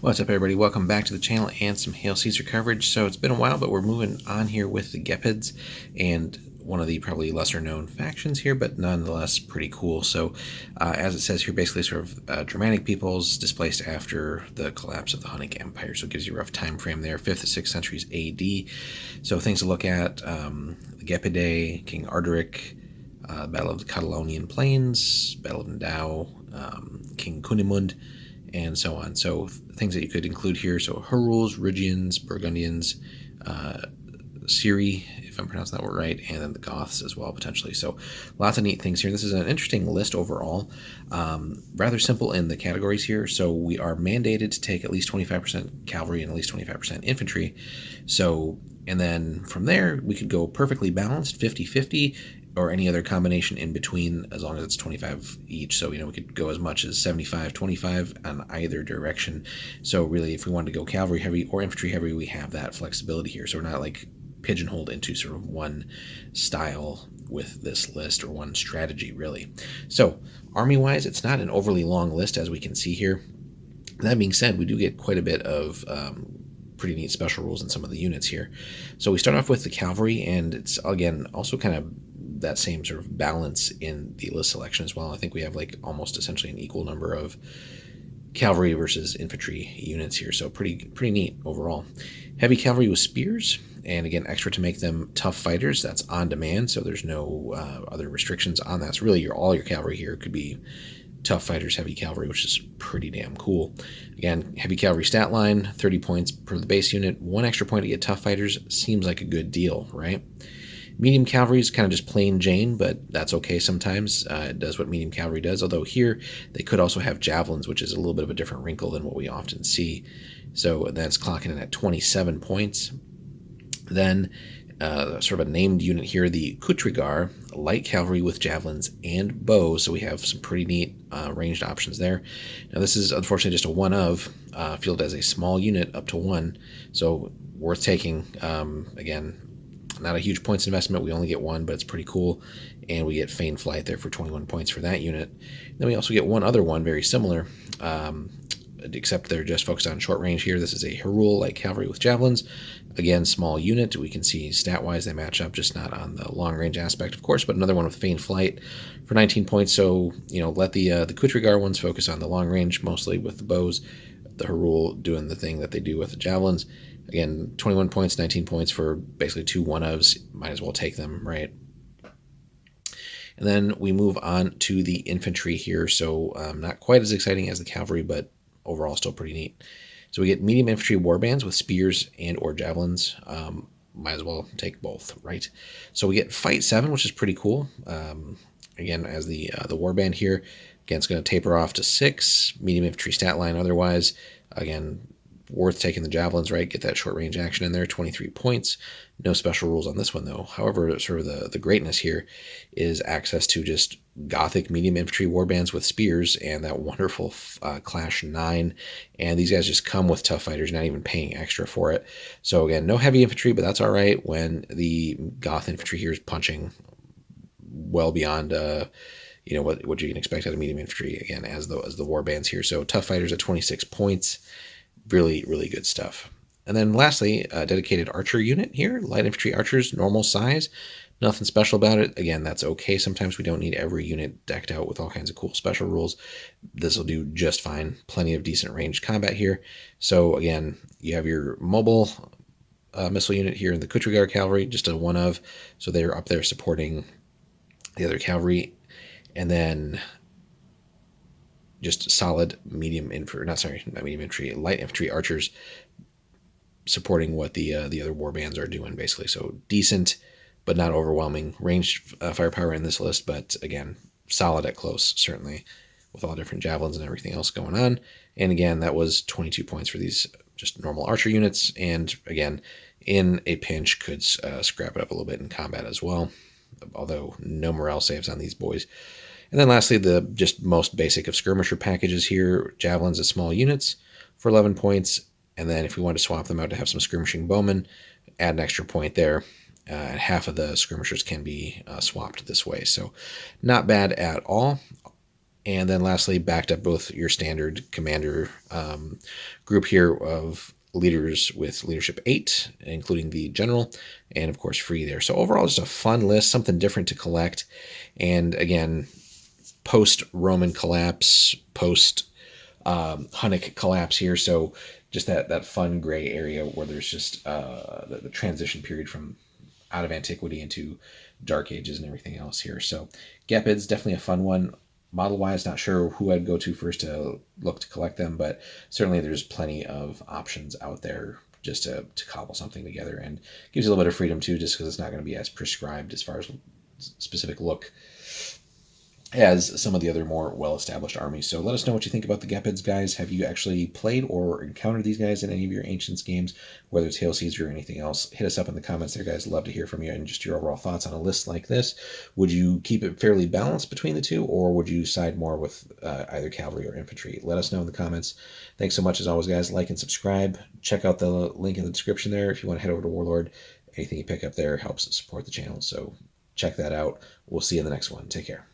What's up, everybody? Welcome back to the channel and some Hail Caesar coverage. So it's been a while, but we're moving on here with the Gepids, and one of the probably lesser known factions here, but nonetheless pretty cool. So as it says here, basically sort of Germanic peoples displaced after the collapse of the Hunnic Empire. So it gives you a rough time frame there, 5th to 6th centuries AD. So things to look at, the Gepidae, King Arderic, Battle of the Catalonian Plains, Battle of Ndau, King Cunimund, and so on. So things that you could include here, so Huruls, Rygians, Burgundians, Siri, if I'm pronouncing that word right, and then the Goths as well, potentially. So lots of neat things here. This is an interesting list overall. Rather simple in the categories here. So we are mandated to take at least 25% cavalry and at least 25% infantry. So, and then from there, we could go perfectly balanced, 50-50, or any other combination in between, as long as it's 25 each. So, we could go as much as 75-25 on either direction. So really, if we wanted to go cavalry heavy or infantry heavy, we have that flexibility here. So we're not like pigeonholed into sort of one style with this list, or one strategy really. So army wise, it's not an overly long list, as we can see here. That being said, we do get quite a bit of pretty neat special rules in some of the units here. So we start off with the cavalry, and it's again also kind of that same sort of balance in the list selection as well. I think we have like almost essentially an equal number of cavalry versus infantry units here, so pretty neat overall. Heavy cavalry with spears, and again extra to make them tough fighters. That's on demand, so there's no other restrictions on that. So really, all your cavalry here could be tough fighters, heavy cavalry, which is pretty damn cool. Again, heavy cavalry stat line, 30 points per the base unit, 1 extra point to get tough fighters. Seems like a good deal, right? Medium cavalry is kind of just plain Jane, but that's okay sometimes. It does what medium cavalry does, although here they could also have javelins, which is a little bit of a different wrinkle than what we often see. So that's clocking in at 27 points. Then sort of a named unit here, the Kutrigar, light cavalry with javelins and bows. So we have some pretty neat ranged options there. Now this is unfortunately just a one of, fielded as a small unit up to 1, so worth taking. Again, not a huge points investment. We only get 1, but it's pretty cool. And we get Feigned Flight there for 21 points for that unit. Then we also get one other one very similar, except they're just focused on short range here. This is a Hurul light cavalry with javelins. Again, small unit. We can see stat-wise they match up, just not on the long range aspect, of course. But another one with Feigned Flight for 19 points. So let the Kutrigar ones focus on the long range, mostly with the bows. The Hurul doing the thing that they do with the javelins. Again, 21 points, 19 points for basically 2 one-ofs. Might as well take them, right? And then we move on to the infantry here. So not quite as exciting as the cavalry, but overall still pretty neat. So we get medium infantry warbands with spears and or javelins. Might as well take both, right? So we get Fight 7, which is pretty cool. Again, as the warband here. Again, it's going to taper off to 6. Medium infantry stat line otherwise. Again, worth taking the javelins, right? Get that short range action in there, 23 points. No special rules on this one, though. However, sort of the greatness here is access to just Gothic medium infantry warbands with spears and that wonderful Clash 9. And these guys just come with tough fighters, not even paying extra for it. So again, no heavy infantry, but that's all right when the Goth infantry here is punching well beyond what you can expect out of medium infantry, again, as the warbands here. So tough fighters at 26 points. Really good stuff. And then lastly, a dedicated archer unit here, light infantry archers, normal size. Nothing special about it. Again, that's okay. Sometimes we don't need every unit decked out with all kinds of cool special rules. This will do just fine. Plenty of decent ranged combat here. So again, you have your mobile missile unit here in the Kutrigar cavalry, just a one of. So they're up there supporting the other cavalry. And then just solid medium infantry, not medium infantry, light infantry archers supporting what the other warbands are doing, basically. So decent, but not overwhelming ranged firepower in this list, but again, solid at close, certainly, with all different javelins and everything else going on. And again, that was 22 points for these just normal archer units, and again, in a pinch, could scrap it up a little bit in combat as well, although no morale saves on these boys. And then lastly, the just most basic of skirmisher packages here, javelins as small units for 11 points. And then if we want to swap them out to have some skirmishing bowmen, add an extra point there. And half of the skirmishers can be swapped this way. So not bad at all. And then lastly, backed up both your standard commander group here of leaders with leadership 8, including the general, and of course free there. So overall, just a fun list, something different to collect. And again, post-Roman collapse, post-Hunnic collapse here. So just that fun gray area where there's just the transition period from out of antiquity into dark ages and everything else here. So Gepids, definitely a fun one. Model wise, not sure who I'd go to first to look to collect them, but certainly there's plenty of options out there just to cobble something together, and gives you a little bit of freedom too, just because it's not going to be as prescribed as far as specific look as some of the other more well-established armies. So let us know what you think about the Gepids, guys. Have you actually played or encountered these guys in any of your Ancients games, whether it's Hail Caesar or anything else? Hit us up in the comments there, guys. Love to hear from you and just your overall thoughts on a list like this. Would you keep it fairly balanced between the two, or would you side more with either cavalry or infantry? Let us know in the comments. Thanks so much as always, guys. Like and subscribe. Check out the link in the description there if you want to head over to Warlord. Anything you pick up there helps support the channel, so check that out. We'll see you in the next one. Take care.